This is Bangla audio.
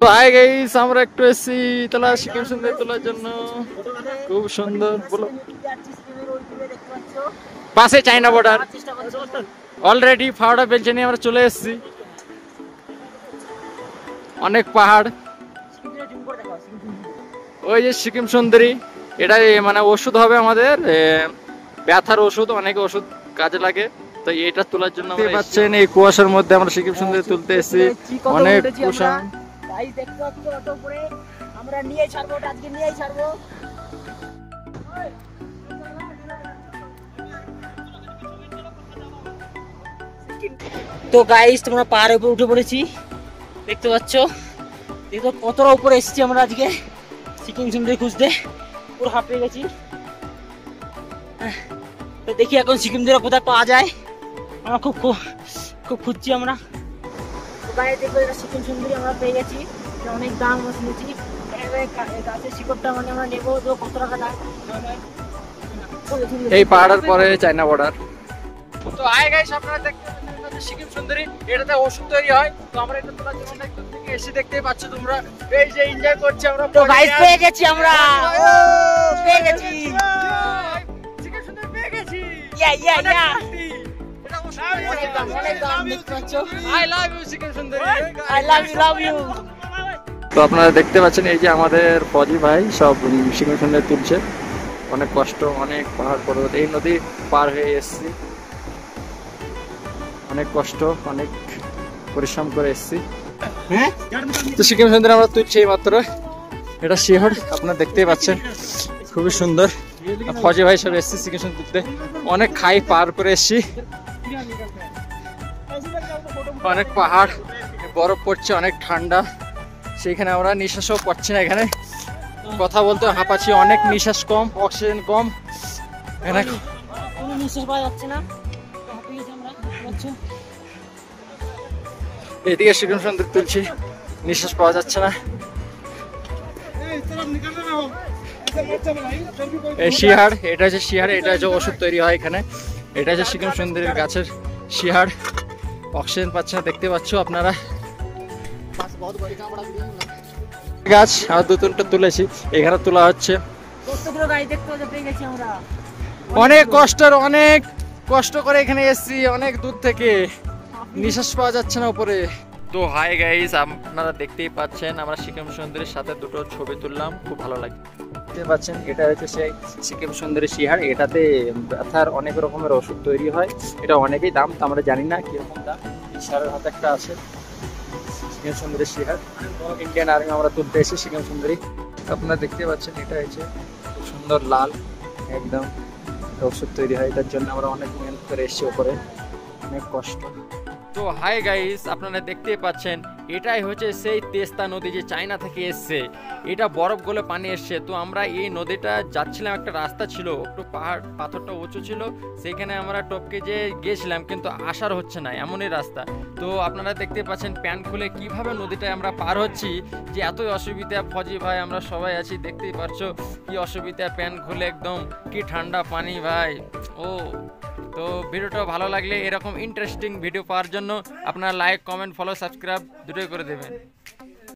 তো হাই গাইস, আমরা একটু এসেছি তোলা সিকিম সুন্দর তোলার জন্য। খুব সুন্দর, বলো। পাশে চায়না বর্ডার, অলরেডি ফাওড়া বেলচে নিয়ে আমরা চলে এসেছি। অনেক পাহাড়, ওই যে সিকিম সুন্দরী, এটা মানে ওষুধ হবে আমাদের, ব্যথার ওষুধ, অনেক ওষুধ কাজে লাগে। তো এটা তোলার জন্য আমরা পাচ্ছেন এই কুয়াশার মধ্যে আমরা সিকিম সুন্দরী তুলতে এসেছি। অনেক কুয়াশা, আমরা নিয়ে ছাড়বো, আজকে নিয়েই ছাড়বো। তো গাইস, তোমরা পাহাড়ের উপরে উঠে পড়েছি, দেখতে পাচ্ছ। দেখো কতটা উপরে এসেছি আমরা আজকে সিকিম সুন্দরী খুঁজতে, পুরো হাঁপিয়ে গেছি। তো দেখি এখন সিকিম সুন্দরী কোথায় পাওয়া যায়। আমরা খুব খুব খুঁজছি আমরা। তো গাইস দেখো, এটা সিকিম সুন্দরী আমরা পেয়ে গেছি। অনেক দাম আমরা শুনেছি, গাছের শিকড়টা মানে আমরা নেবো। তো কত টাকা দাম এই পাহাড়ের পরে চায়না বর্ডার। তো হাই গাইস, আপনারা দেখতে পাচ্ছেন এটা হচ্ছে সিকিম সুন্দরী, এটাতে ওষুধ তৈরি হয়। তো আমরা এটা তোলার জন্য অনেক দূর থেকে এসে দেখতেই পাচ্ছ তোমরা, এই যে এনজয় করছি আমরা। তো গাইস পেয়ে গেছি আমরা, পেয়ে গেছি সিকিম সুন্দরী, পেয়ে গেছি। ইয়া ইয়া ইয়া, এটা অনেক দাম দেখতে পাচ্ছ। আই লাভ ইউ সিকিম সুন্দরী, আই লাভ ইউ। তো আপনারা দেখতে পাচ্ছেন এই যে আমাদের ফজি ভাই সব সিকিম সুন্দরী তুলছে। অনেক কষ্ট, অনেক পাহাড় পর্বত, এই নদী পার হয়ে এসেছি, অনেক কষ্ট, অনেক পরিশ্রম করে এসেছি। তো সিকিম সুন্দর আমরা তুলছি এই মাত্র, এটা শিহর, আপনারা দেখতেই পাচ্ছেন, খুবই সুন্দর। ফজি ভাই সব এসেছি সিকিম সুন্দর তুলতে, অনেক খাই পার করে এসেছি, অনেক পাহাড়, বরফ পড়ছে, অনেক ঠান্ডা, সেইখানে আমরা নিঃশ্বাসও পাচ্ছি না, এখানে কথা বলতে হাঁপাচ্ছি, অনেক নিঃশ্বাস কম, অক্সিজেন কম, এখানে কোনো নিঃশ্বাস পাওয়া যাচ্ছে না। হাঁপিয়ে গেছি আমরা, বুঝছো। এদিকে সিকিম সুন্দর তুলছি, নিঃশ্বাস পাওয়া যাচ্ছে না। এই শিহার, এটা হচ্ছে শিহার, এটা হচ্ছে ওষুধ তৈরি হয় এখানে। এটা হচ্ছে সিকিম সুন্দরীর গাছের শিহার, অক্সিজেন পাচ্ছে না, দেখতে পাচ্ছ আপনারা। গাছ আর দু তিনটা তুলেছি, এখানে তোলা হচ্ছে। অনেক কষ্ট করে এখানে এসেছি, অনেক দূর থেকে, নিঃশ্বাস পাওয়া যাচ্ছে না উপরে। তো হাই গাইস, আপনারা দেখতেই পাচ্ছেন আমরা সিকিম সুন্দরীর সাথে দুটো ছবি তুললাম, খুব ভালো লাগে। দেখতে পাচ্ছেন এটা হচ্ছে সেই সিকিম সুন্দরী শিহার, এটাতে ব্যথার অনেক রকমের ওষুধ তৈরি হয়। এটা অনেকেই দাম, তো আমরা জানি না কিরকম দাম। শিহারের হাতে একটা আছে সিকিম সুন্দরী শিহার, ইন্ডিয়ান আর্মি আমরা তুলতে এসেছি সিকিম সুন্দরী। আপনারা দেখতে পাচ্ছেন এটা হচ্ছে খুব সুন্দর লাল, একদম ওষুধ তৈরি হয়, এটার জন্য আমরা অনেক মেহনত করে এসেছি উপরে, অনেক কষ্ট। তো হাই গাইস, আপনারা দেখতেই পাচ্ছেন এটাই হচ্ছে সেই তেস্তা নদী যে চায়না থেকে এসছে, এটা বরফ গলে পানি এসছে। তো আমরা এই নদীটা যাচ্ছিলাম, একটা রাস্তা ছিল, একটু পাহাড় পাথরটা উঁচু ছিল, সেখানে আমরা টপকে যে গিয়েছিলাম, কিন্তু আসার হচ্ছে না, এমনই রাস্তা। তো আপনারা দেখতে পাচ্ছেন প্যান্ট খুলে কিভাবে নদীটায় আমরা পার হচ্ছি, যে এতই অসুবিধা। ফজি ভাই আমরা সবাই আছি, দেখতেই পারছো কি অসুবিধা, প্যান্ট খুলে একদম, কি ঠান্ডা পানি ভাই। ও তো ভিডিওটা ভালো লাগলে এরকম ইন্টারেস্টিং ভিডিও পাওয়ার জন্য আপনারা লাইক, কমেন্ট, ফলো, সাবস্ক্রাইব দুটোই করে দেবেন।